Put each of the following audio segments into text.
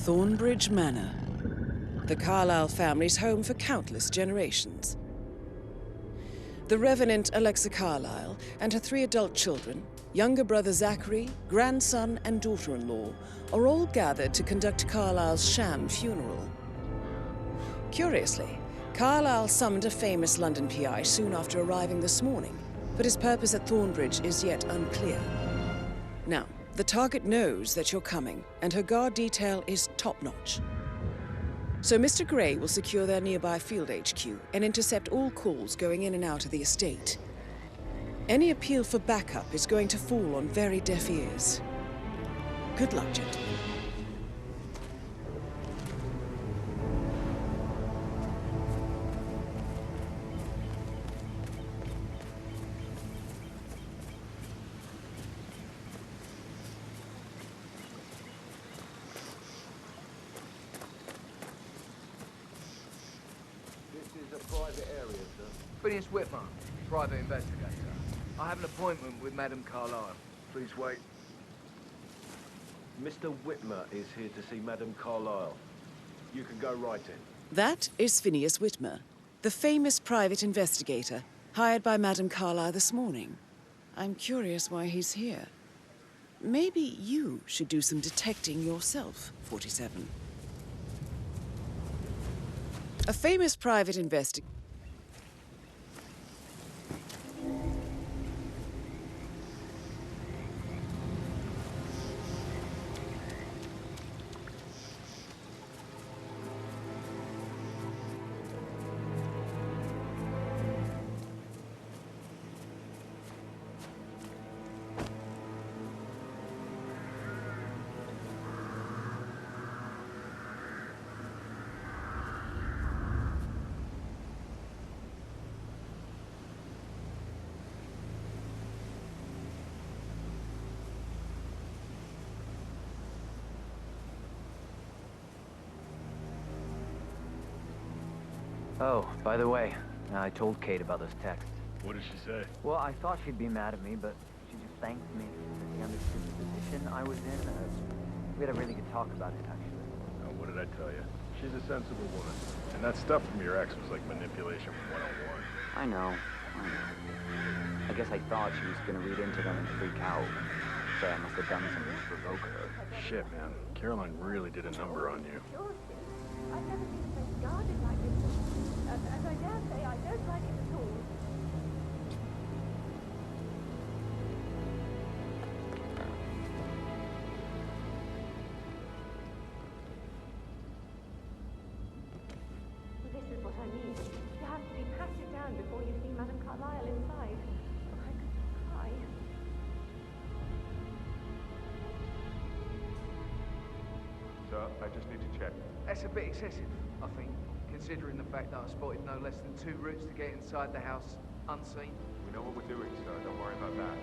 Thornbridge Manor, the Carlyle family's home for countless generations. The Revenant Alexa Carlyle and her 3 adult children, younger brother Zachary, grandson and daughter-in-law, are all gathered to conduct Carlyle's sham funeral. Curiously, Carlyle summoned a famous London PI soon after arriving this morning, but his purpose at Thornbridge is yet unclear. Now, the target knows that you're coming, and her guard detail is top-notch. So Mr. Gray will secure their nearby field HQ and intercept all calls going in and out of the estate. Any appeal for backup is going to fall on very deaf ears. Good luck, gentlemen. Private area, sir. Phineas Whitman, private investigator. I have an appointment with Madame Carlyle. Please wait. Mr. Whitmer is here to see Madame Carlyle. You can go right in. That is Phineas Whitmer, the famous private investigator hired by Madame Carlyle this morning. I'm curious why he's here. Maybe you should do some detecting yourself, 47. A famous private investigator. Oh, by the way, I told Kate about those texts. What did she say? Well, I thought she'd be mad at me, but she just thanked me that she understood the position I was in. We had a really good talk about it, actually. Oh, what did I tell you? She's a sensible woman. And that stuff from your ex was like manipulation from 101. I know. I guess I thought she was gonna read into them and freak out. So I must have done something to provoke her. Shit, man. Caroline really did a number on you. I've never been so guarded like this. And I dare say I don't like it at all. This is what I mean. You have to be patted down before you see Madame Carlyle inside. I could cry. So, I just need to check. That's a bit excessive, I think, considering the fact that I spotted no less than 2 routes to get inside the house unseen. We know what we're doing, so don't worry about that.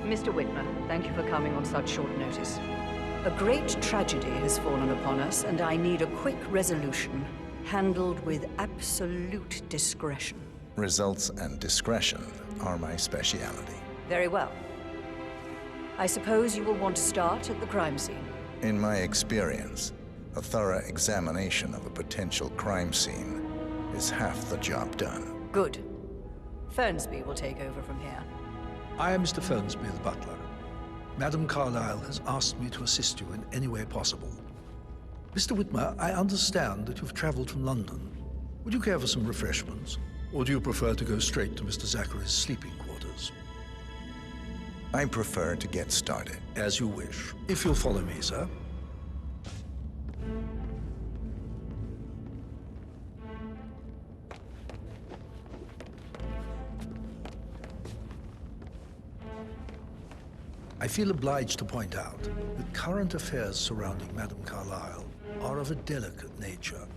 Mr. Whitmer, thank you for coming on such short notice. A great tragedy has fallen upon us, and I need a quick resolution, handled with absolute discretion. Results and discretion are my speciality. Very well. I suppose you will want to start at the crime scene. In my experience, a thorough examination of a potential crime scene is half the job done. Good. Fernsby will take over from here. I am Mr. Fernsby, the butler. Madame Carlyle has asked me to assist you in any way possible. Mr. Whitmer, I understand that you've traveled from London. Would you care for some refreshments? Or do you prefer to go straight to Mr. Zachary's sleeping quarters? I prefer to get started. As you wish. If you'll follow me, sir. I feel obliged to point out that current affairs surrounding Madame Carlyle are of a delicate nature.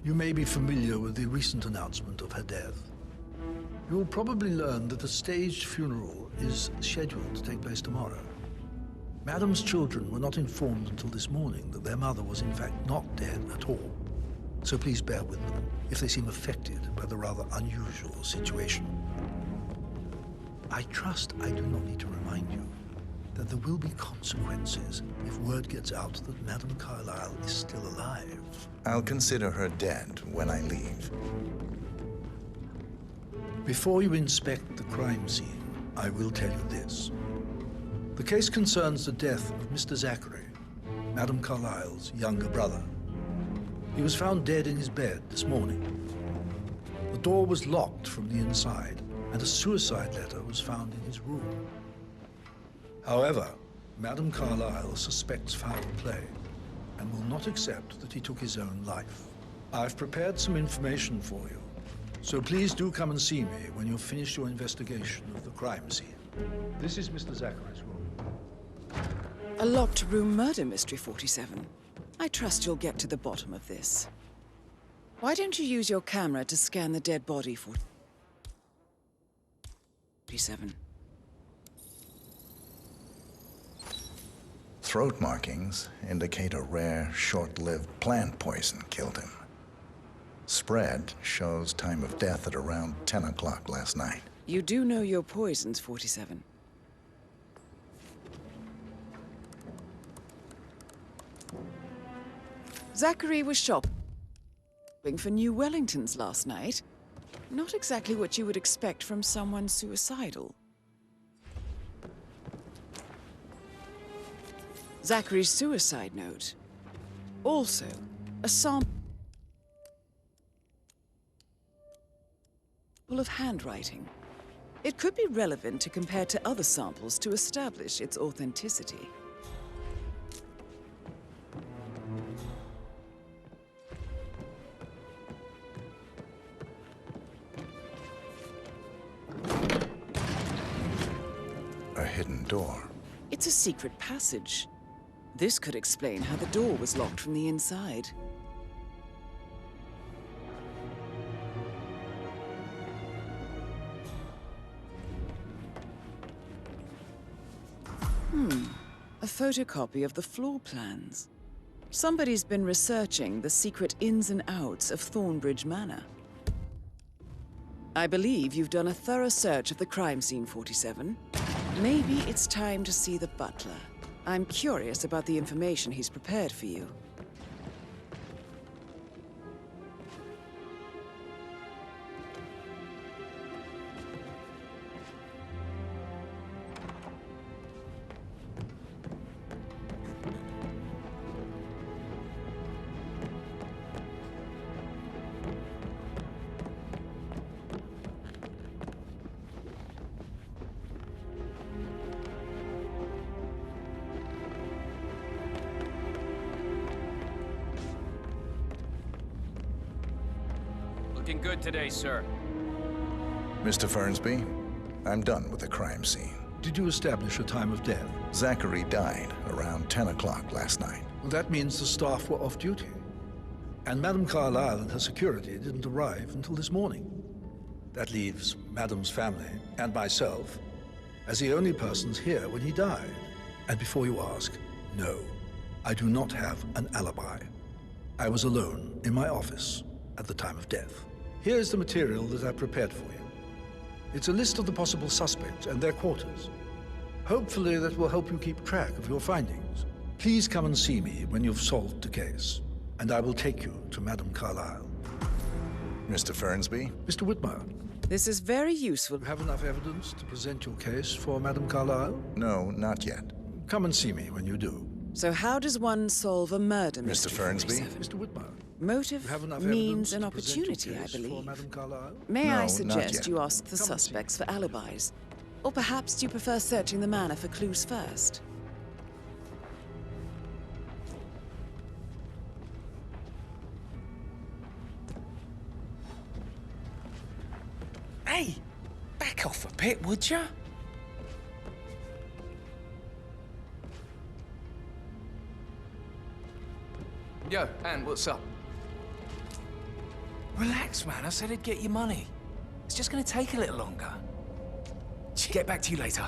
You may be familiar with the recent announcement of her death. You will probably learn that a staged funeral is scheduled to take place tomorrow. Madame's children were not informed until this morning that their mother was in fact not dead at all. So please bear with them if they seem affected by the rather unusual situation. I trust I do not need to remind you that there will be consequences if word gets out that Madame Carlyle is still alive. I'll consider her dead when I leave. Before you inspect the crime scene, I will tell you this. The case concerns the death of Mr. Zachary, Madame Carlyle's younger brother. He was found dead in his bed this morning. The door was locked from the inside, and a suicide letter was found in his room. However, Madame Carlyle suspects foul play and will not accept that he took his own life. I've prepared some information for you, so please do come and see me when you've finished your investigation of the crime scene. This is Mr. Zachary's room. A locked room murder mystery, 47. I trust you'll get to the bottom of this. Why don't you use your camera to scan the dead body, 47? Throat markings indicate a rare, short-lived plant poison killed him. Spread shows time of death at around 10 o'clock last night. You do know your poisons, 47. Zachary was shopping for New Wellingtons last night. Not exactly what you would expect from someone suicidal. Zachary's suicide note. Also, a sample of handwriting. It could be relevant to compare to other samples to establish its authenticity. A hidden door. It's a secret passage. This could explain how the door was locked from the inside. A photocopy of the floor plans. Somebody's been researching the secret ins and outs of Thornbridge Manor. I believe you've done a thorough search of the crime scene, 47. Maybe it's time to see the butler. I'm curious about the information he's prepared for you. Looking good today, sir. Mr. Fernsby, I'm done with the crime scene. Did you establish a time of death? Zachary died around 10 o'clock last night. Well, that means the staff were off duty. And Madame Carlyle and her security didn't arrive until this morning. That leaves Madame's family and myself as the only persons here when he died. And before you ask, no, I do not have an alibi. I was alone in my office at the time of death. Here's the material that I prepared for you. It's a list of the possible suspects and their quarters. Hopefully that will help you keep track of your findings. Please come and see me when you've solved the case, and I will take you to Madame Carlyle. Mr. Fernsby? Mr. Whitmer, This is very useful. You have enough evidence to present your case for Madame Carlyle? No, not yet. Come and see me when you do. So how does one solve a murder Mr. mystery? Fernsby? 47? Mr. Whitmer, Motive, you have enough means, evidence and to present your opportunity, I case for believe. Madame Carlyle? May No, I not suggest yet. you ask the Come and see me. suspects for alibis? Or perhaps do you prefer searching the manor for clues first? Hey, back off a bit, would ya? Yo, Anne, what's up? Relax, man. I said I'd get you money. It's just gonna take a little longer. Get back to you later.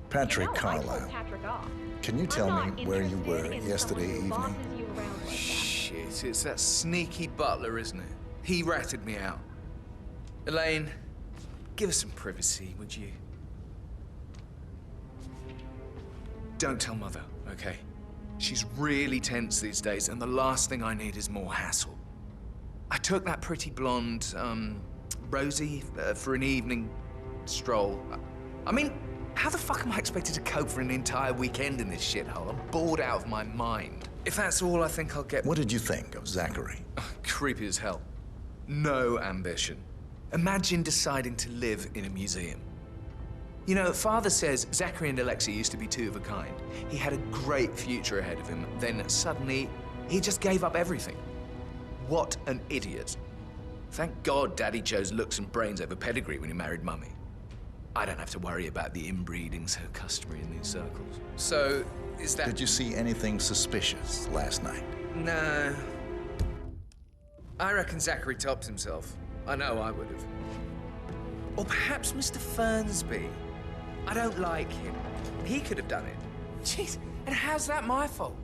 Patrick I told Carlyle. Patrick off. Can you tell I'm me not where you interested were in yesterday someone who evening? bosses you around like that. Shit, it's that sneaky butler, isn't it? He ratted me out. Elaine, give us some privacy, would you? Don't tell Mother, okay? She's really tense these days, and the last thing I need is more hassle. I took that pretty blonde, Rosie, for an evening stroll. I mean, how the fuck am I expected to cope for an entire weekend in this shithole? I'm bored out of my mind. If that's all, I think I'll get... What did you think of Zachary? Creepy as hell. No ambition. Imagine deciding to live in a museum. You know, Father says Zachary and Alexa used to be two of a kind. He had a great future ahead of him. Then suddenly, he just gave up everything. What an idiot. Thank God Daddy chose looks and brains over pedigree when he married Mummy. I don't have to worry about the inbreeding so customary in these circles. So, is that... Did you see anything suspicious last night? No. I reckon Zachary topped himself. I know I would have. Or perhaps Mr. Fernsby. I don't like him. He could have done it. Jeez, and how's that my fault?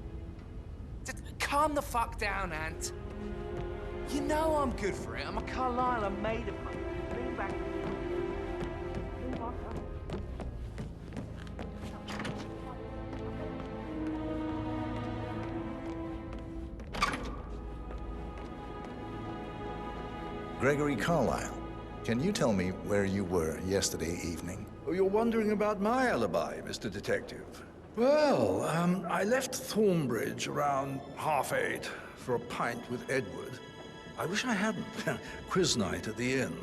Calm the fuck down, Ant. You know I'm good for it. I'm a Carlyle. I'm made of money. Lean back. Gregory Carlyle, can you tell me where you were yesterday evening? Oh, you're wondering about my alibi, Mr. Detective. Well, I left Thornbridge around 8:30 for a pint with Edward. I wish I hadn't. Quiz night at the inn.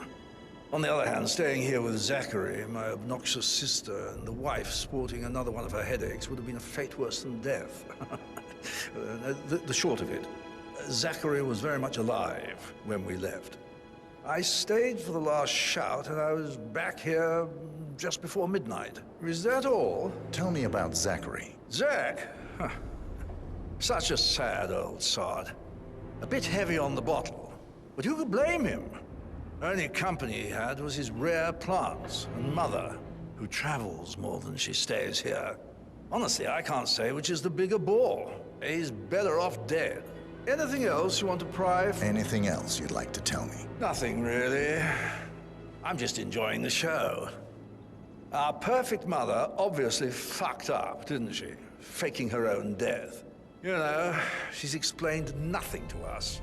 On the other hand, staying here with Zachary, my obnoxious sister, and the wife sporting another one of her headaches would have been a fate worse than death. The short of it, Zachary was very much alive when we left. I stayed for the last shout, and I was back here just before midnight. Is that all? Tell me about Zachary. Zach? Huh. Such a sad old sod. A bit heavy on the bottle, but who could blame him? Only company he had was his rare plants and mother, who travels more than she stays here. Honestly, I can't say which is the bigger bore. He's better off dead. Anything else you want to pry? Anything else you'd like to tell me? Nothing, really. I'm just enjoying the show. Our perfect mother obviously fucked up, didn't she? Faking her own death. You know, she's explained nothing to us.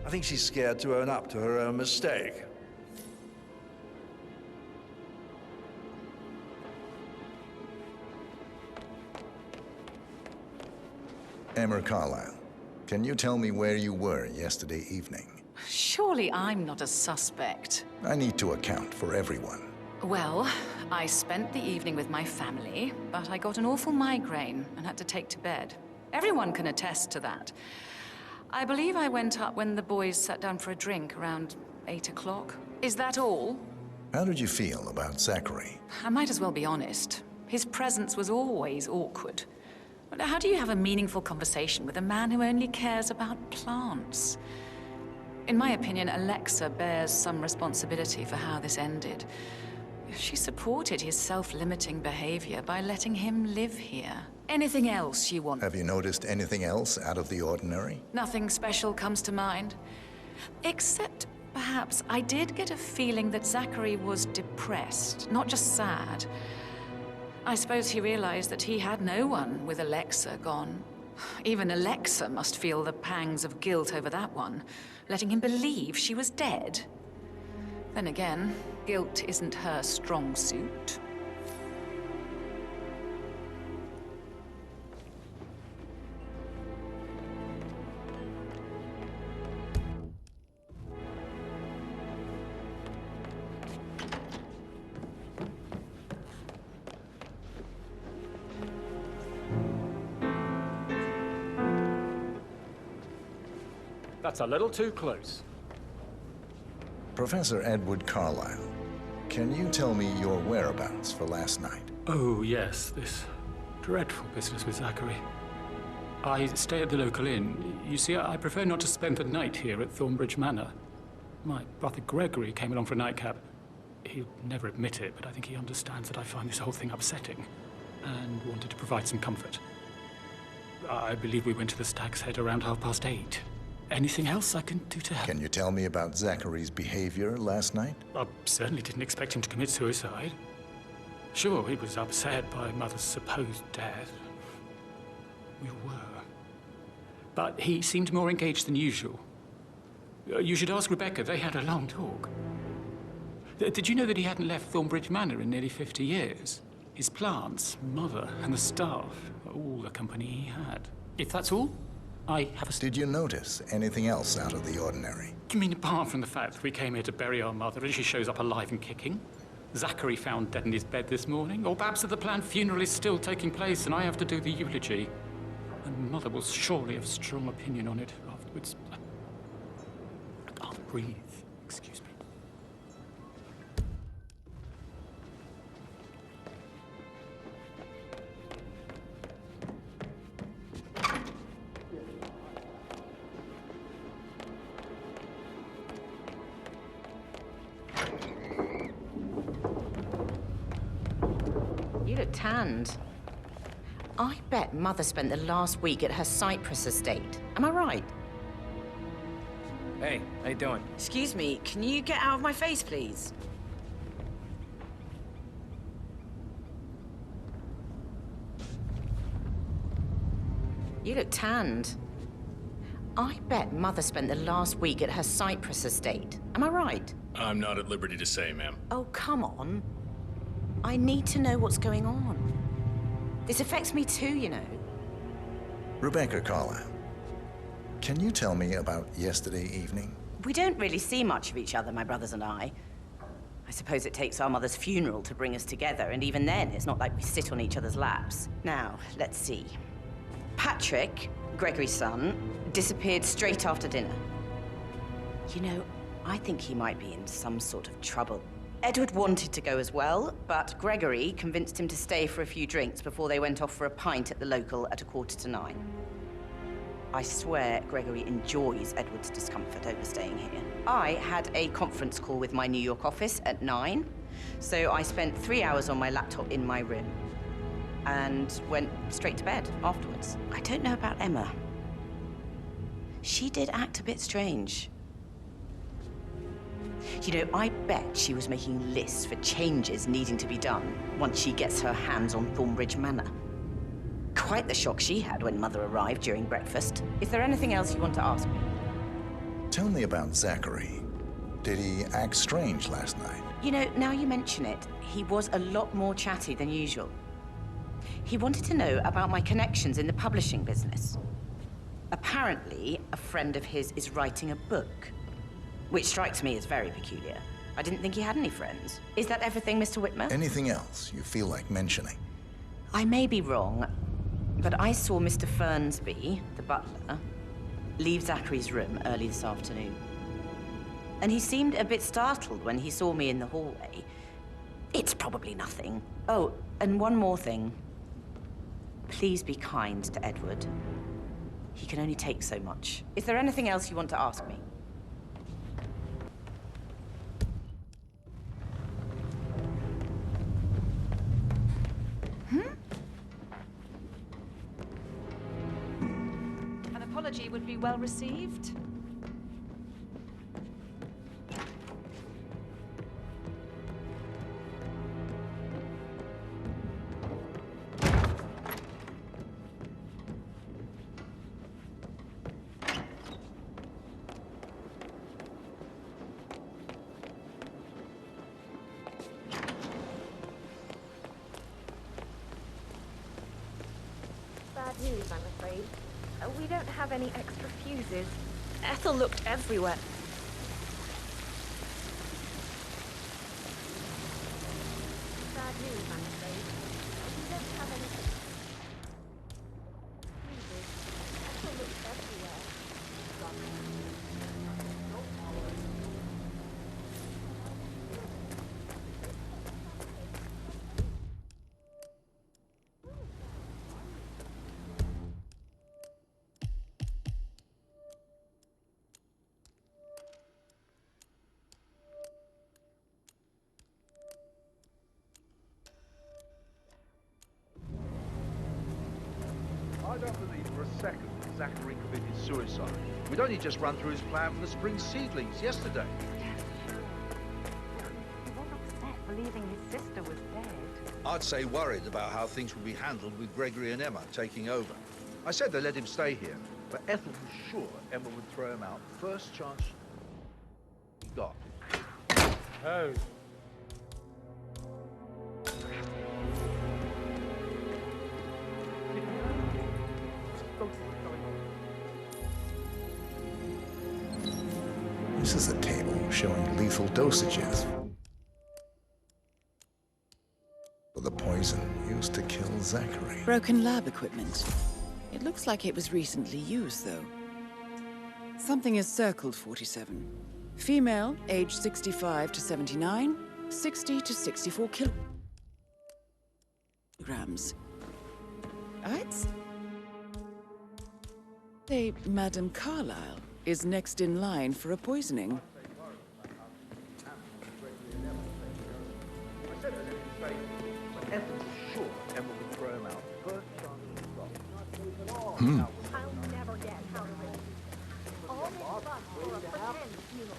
I think she's scared to own up to her own mistake. Emma Carlyle, can you tell me where you were yesterday evening? Surely I'm not a suspect. I need to account for everyone. Well, I spent the evening with my family, but I got an awful migraine and had to take to bed. Everyone can attest to that. I believe I went up when the boys sat down for a drink around 8 o'clock. Is that all? How did you feel about Zachary? I might as well be honest. His presence was always awkward. But how do you have a meaningful conversation with a man who only cares about plants? In my opinion, Alexa bears some responsibility for how this ended. She supported his self-limiting behavior by letting him live here. Anything else you want? Have you noticed anything else out of the ordinary? Nothing special comes to mind. Except, perhaps, I did get a feeling that Zachary was depressed, not just sad. I suppose he realized that he had no one with Alexa gone. Even Alexa must feel the pangs of guilt over that one, letting him believe she was dead. Then again, guilt isn't her strong suit. That's a little too close. Professor Edward Carlyle, can you tell me your whereabouts for last night? Oh, yes, this dreadful business with Zachary. I stay at the local inn. You see, I prefer not to spend the night here at Thornbridge Manor. My brother Gregory came along for a nightcap. He'll never admit it, but I think he understands that I find this whole thing upsetting and wanted to provide some comfort. I believe we went to the Stag's Head around 8:30. Anything else I can do to help? Can you tell me about Zachary's behavior last night? I certainly didn't expect him to commit suicide. Sure, he was upset by Mother's supposed death. We were. But he seemed more engaged than usual. You should ask Rebecca. They had a long talk. Did you know that he hadn't left Thornbridge Manor in nearly 50 years? His plants, Mother, and the staff, all the company he had. If that's all, I have a... Did you notice anything else out of the ordinary? You mean apart from the fact that we came here to bury our mother and she shows up alive and kicking? Zachary found dead in his bed this morning? Or perhaps that the planned funeral is still taking place and I have to do the eulogy? And Mother will surely have a strong opinion on it afterwards. I can't breathe. Excuse me. You look tanned. I bet Mother spent the last week at her Cyprus estate. Am I right? Hey, how you doing? Excuse me, can you get out of my face, please? You look tanned. I bet Mother spent the last week at her Cyprus estate. Am I right? I'm not at liberty to say, ma'am. Oh, come on. I need to know what's going on. This affects me too, you know. Rebecca Carlyle, can you tell me about yesterday evening? We don't really see much of each other, my brothers and I. I suppose it takes our mother's funeral to bring us together, and even then, it's not like we sit on each other's laps. Now, let's see. Patrick, Gregory's son, disappeared straight after dinner. You know, I think he might be in some sort of trouble. Edward wanted to go as well, but Gregory convinced him to stay for a few drinks before they went off for a pint at the local at 9:15. I swear Gregory enjoys Edward's discomfort over staying here. I had a conference call with my New York office at 9, so I spent 3 hours on my laptop in my room and went straight to bed afterwards. I don't know about Emma. She did act a bit strange. You know, I bet she was making lists for changes needing to be done once she gets her hands on Thornbridge Manor. Quite the shock she had when Mother arrived during breakfast. Is there anything else you want to ask me? Tell me about Zachary. Did he act strange last night? You know, now you mention it, he was a lot more chatty than usual. He wanted to know about my connections in the publishing business. Apparently, a friend of his is writing a book, which strikes me as very peculiar. I didn't think he had any friends. Is that everything, Mr. Whitmer? Anything else you feel like mentioning? I may be wrong, but I saw Mr. Fernsby, the butler, leave Zachary's room early this afternoon. And he seemed a bit startled when he saw me in the hallway. It's probably nothing. Oh, and one more thing. Please be kind to Edward. He can only take so much. Is there anything else you want to ask me? An apology would be well received. Bad news, I'm afraid. We don't have any extra fuses. Ethel looked everywhere. Bad news, I'm afraid. We don't have any extra fuses. Ethel looked everywhere. I don't believe for a second that Zachary committed suicide. We'd only just run through his plan for the spring seedlings yesterday. He was upset believing his sister was dead. I'd say worried about how things would be handled with Gregory and Emma taking over. I said they let him stay here, but Ethel was sure Emma would throw him out first chance he got. Oh. This is a table showing lethal dosages for the poison used to kill Zachary. Broken lab equipment. It looks like it was recently used, though. Something is circled 47. Female, age 65 to 79, 60 to 64 kilograms. I'd say Madame Carlyle is next in line for a poisoning. I said they let him stay here, but Ethel was sure Emma would throw him out first chance he got. I'll never get out of it. All this fuss for a pretend funeral.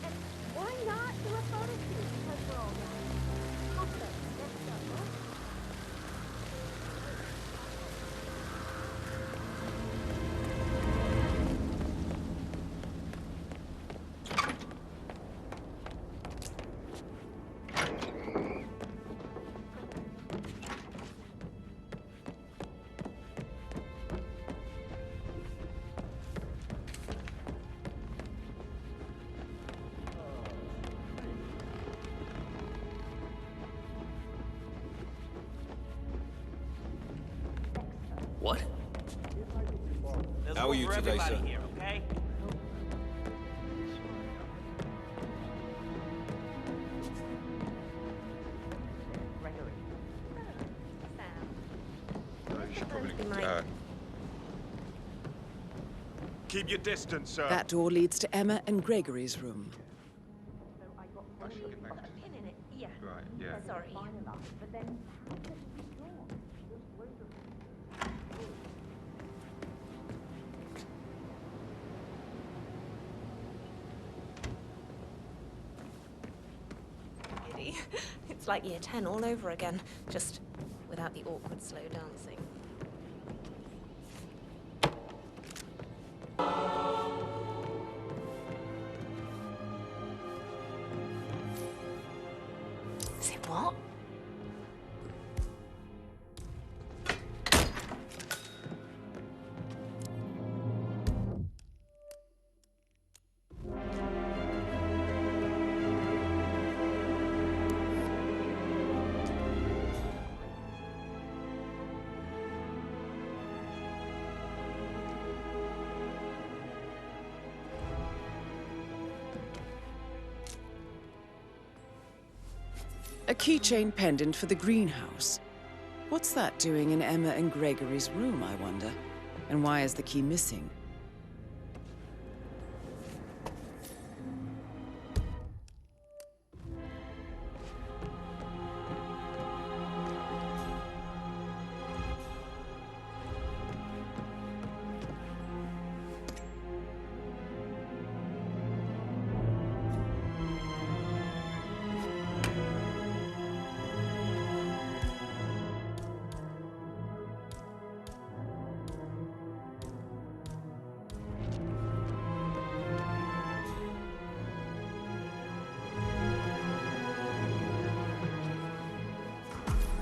And why not do a photo shoot? Because we're all young. Confident. Next up, huh? What? How are you today, sir? Here, okay? You should probably... Keep your distance, sir. That door leads to Emma and Gregory's room. Actually, get back to... Pin in it. Yeah. Right, yeah. Sorry. But then giddy. It's like year 10 all over again, just without the awkward slow dancing. Say what? A keychain pendant for the greenhouse. What's that doing in Emma and Gregory's room, I wonder? And why is the key missing?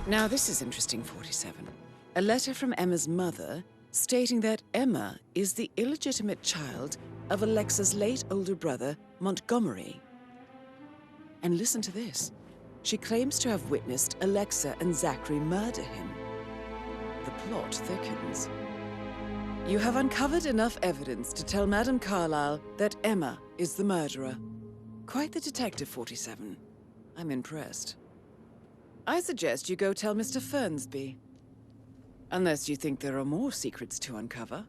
Now this is interesting, 47. A letter from Emma's mother stating that Emma is the illegitimate child of Alexa's late older brother, Montgomery. And listen to this. She claims to have witnessed Alexa and Zachary murder him. The plot thickens. You have uncovered enough evidence to tell Madame Carlyle that Emma is the murderer. Quite the detective, 47. I'm impressed. I suggest you go tell Mr. Fernsby. Unless you think there are more secrets to uncover.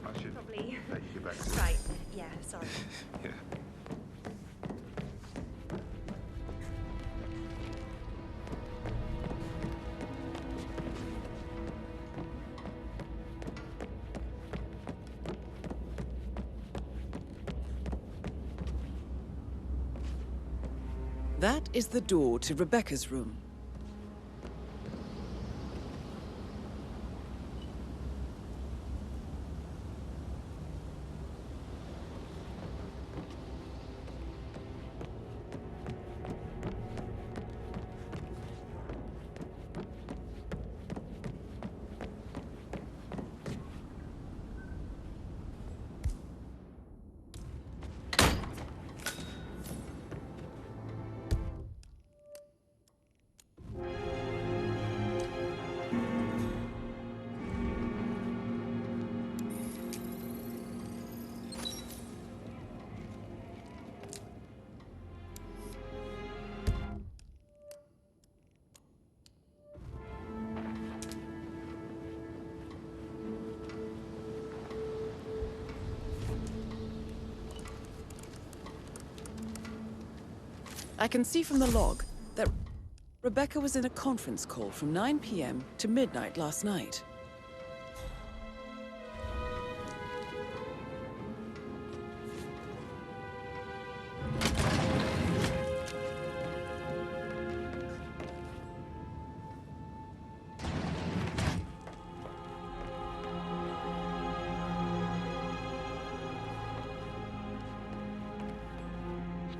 I should Probably. let you get back to Right, yeah, sorry. Yeah. That is the door to Rebecca's room. I can see from the log that Rebecca was in a conference call from 9 p.m. to midnight last night.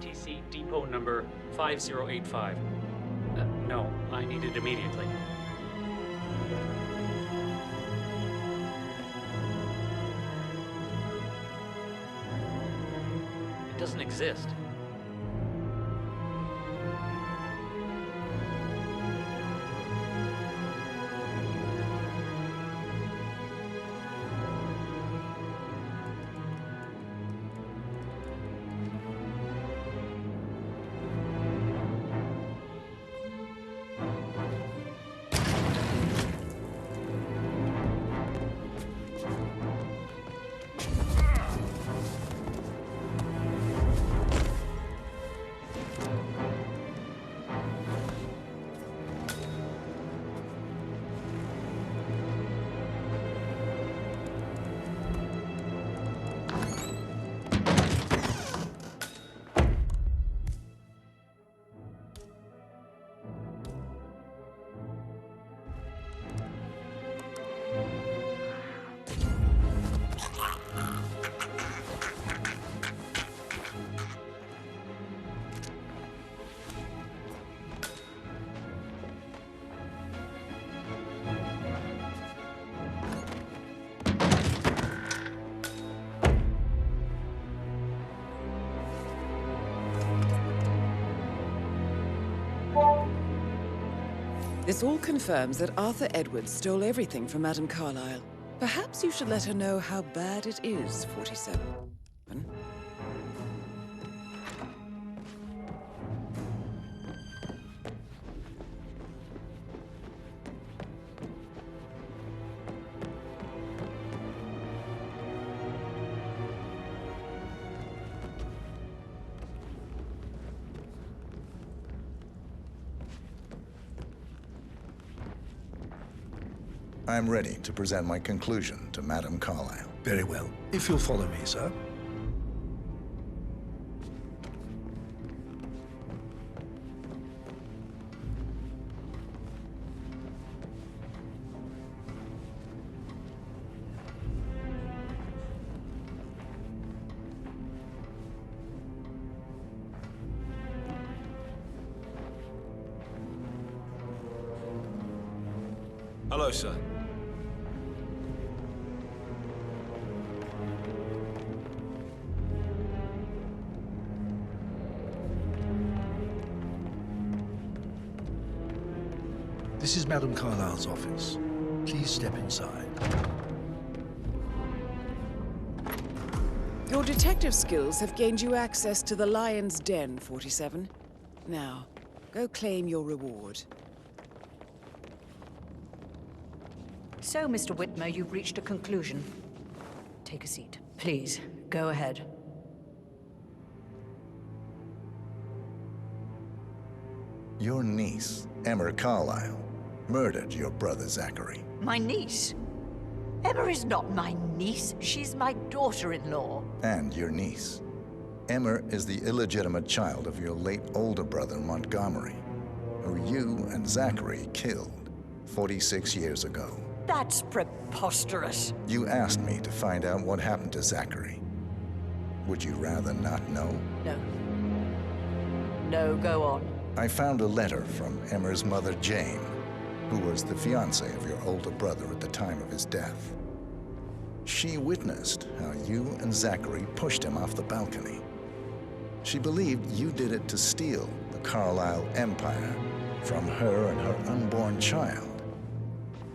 TC depot number 5085. No, I need it immediately. It doesn't exist. This all confirms that Arthur Edwards stole everything from Madame Carlyle. Perhaps you should let her know how bad it is, 47. I'm ready to present my conclusion to Madame Carlyle. Very well. If you'll follow me, sir. Hello, sir. This is Madame Carlyle's office. Please step inside. Your detective skills have gained you access to the Lion's Den, 47. Now, go claim your reward. So, Mr. Whitmer, you've reached a conclusion. Take a seat. Please, go ahead. Your niece, Emma Carlyle, murdered your brother Zachary. My niece? Emma is not my niece. She's my daughter-in-law. And your niece. Emma is the illegitimate child of your late older brother, Montgomery, who you and Zachary killed 46 years ago. That's preposterous. You asked me to find out what happened to Zachary. Would you rather not know? No. No, go on. I found a letter from Emma's mother, Jane, who was the fiancée of your older brother at the time of his death. She witnessed how you and Zachary pushed him off the balcony. She believed you did it to steal the Carlyle empire from her and her unborn child.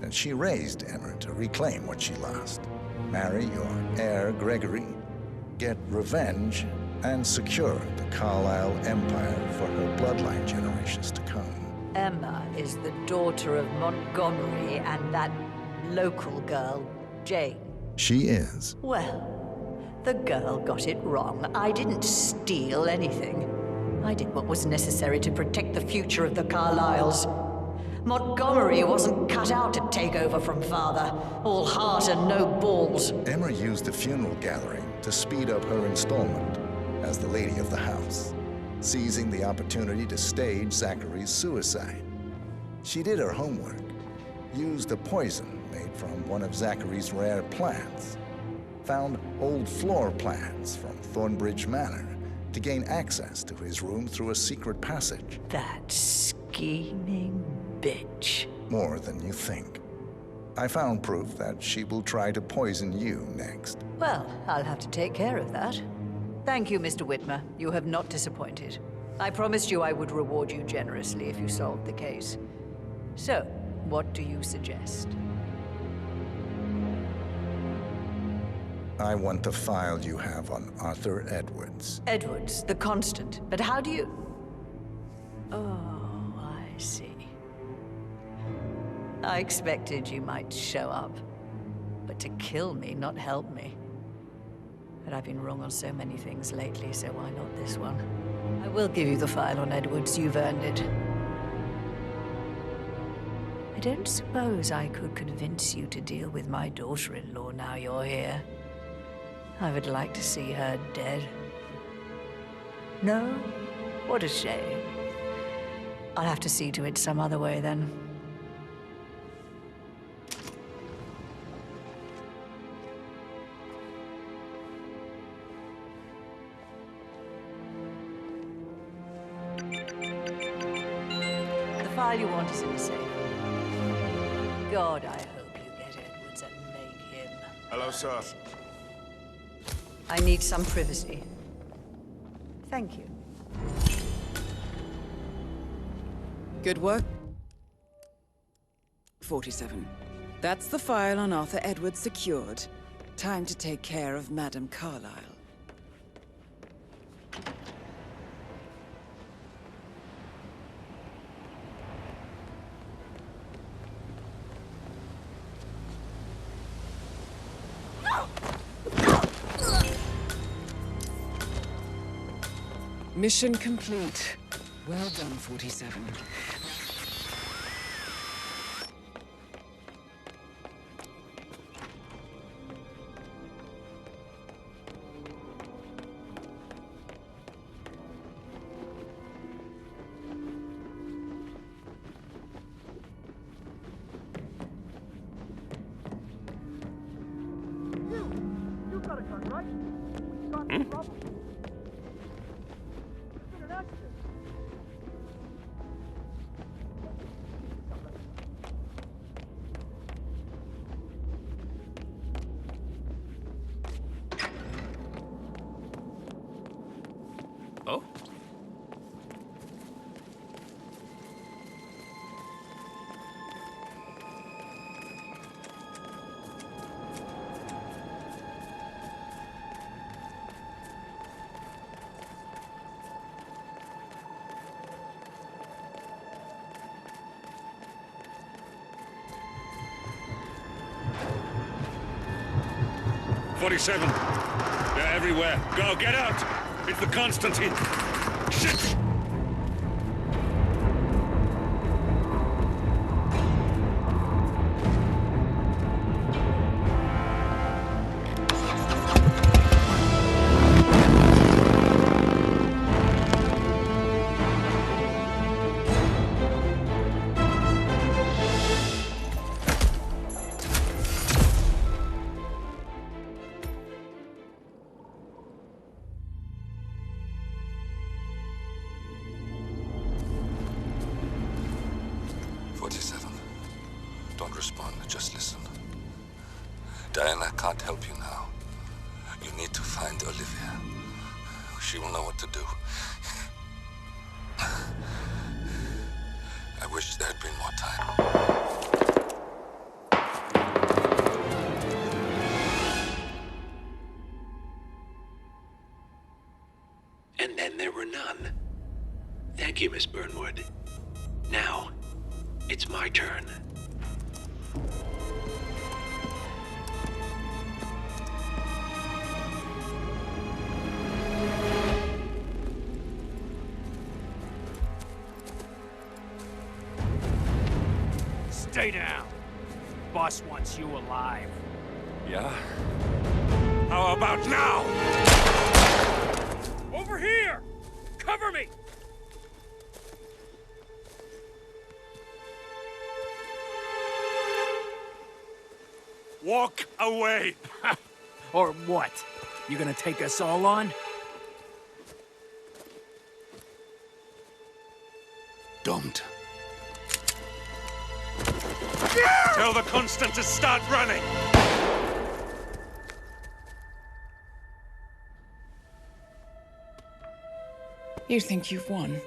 And she raised Emma to reclaim what she lost, marry your heir, Gregory, get revenge, and secure the Carlyle empire for her bloodline generations to come. Emma is the daughter of Montgomery and that local girl, Jane. She is. Well, the girl got it wrong. I didn't steal anything. I did what was necessary to protect the future of the Carlyles. Montgomery wasn't cut out to take over from father. All heart and no balls. Emma used the funeral gathering to speed up her installment as the lady of the house, seizing the opportunity to stage Zachary's suicide. She did her homework, used a poison made from one of Zachary's rare plants, found old floor plans from Thornbridge Manor to gain access to his room through a secret passage. That scheming bitch. More than you think. I found proof that she will try to poison you next. Well, I'll have to take care of that. Thank you, Mr. Whitmer. You have not disappointed. I promised you I would reward you generously if you solved the case. So, what do you suggest? I want the file you have on Arthur Edwards. Edwards, the constant. But how do you... Oh, I see. I expected you might show up. But to kill me, not help me. But I've been wrong on so many things lately, so why not this one? I will give you the file on Edwards. You've earned it. I don't suppose I could convince you to deal with my daughter-in-law now you're here. I would like to see her dead. No? What a shame. I'll have to see to it some other way, then. The file you want is in the safe. God, I hope you get Edwards and make him. Hello, sir. I need some privacy. Thank you. Good work. 47. That's the file on Arthur Edwards secured. Time to take care of Madame Carlyle. Mission complete. Well done, 47. You got a gun, right? We got in trouble. It's been an accident. Oh? "47. They're everywhere. Go, get out! It's the Constantine. Shit! Don't respond, just listen. Diana can't help you now. You need to find Olivia. She will know what to do. I wish there had been more time. And then there were none. Thank you, Miss Burnwood. Now, it's my turn. Stay down. Boss wants you alive. Yeah? How about now? Over here! Cover me! Walk away! Or what? You gonna take us all on? Don't. Tell the Constant to start running! You think you've won?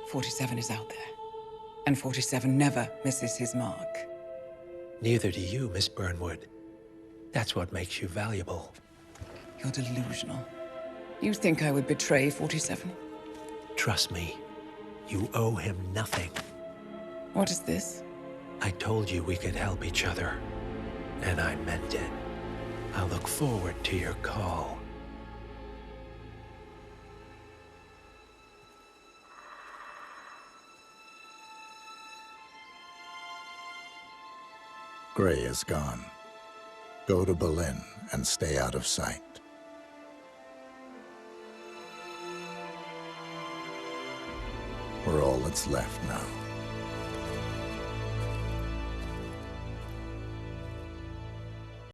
47 is out there. And 47 never misses his mark. Neither do you, Miss Burnwood. That's what makes you valuable. You're delusional. You think I would betray 47? Trust me, you owe him nothing. What is this? I told you we could help each other, and I meant it. I'll look forward to your call. Gray is gone. Go to Berlin and stay out of sight. We're all that's left now.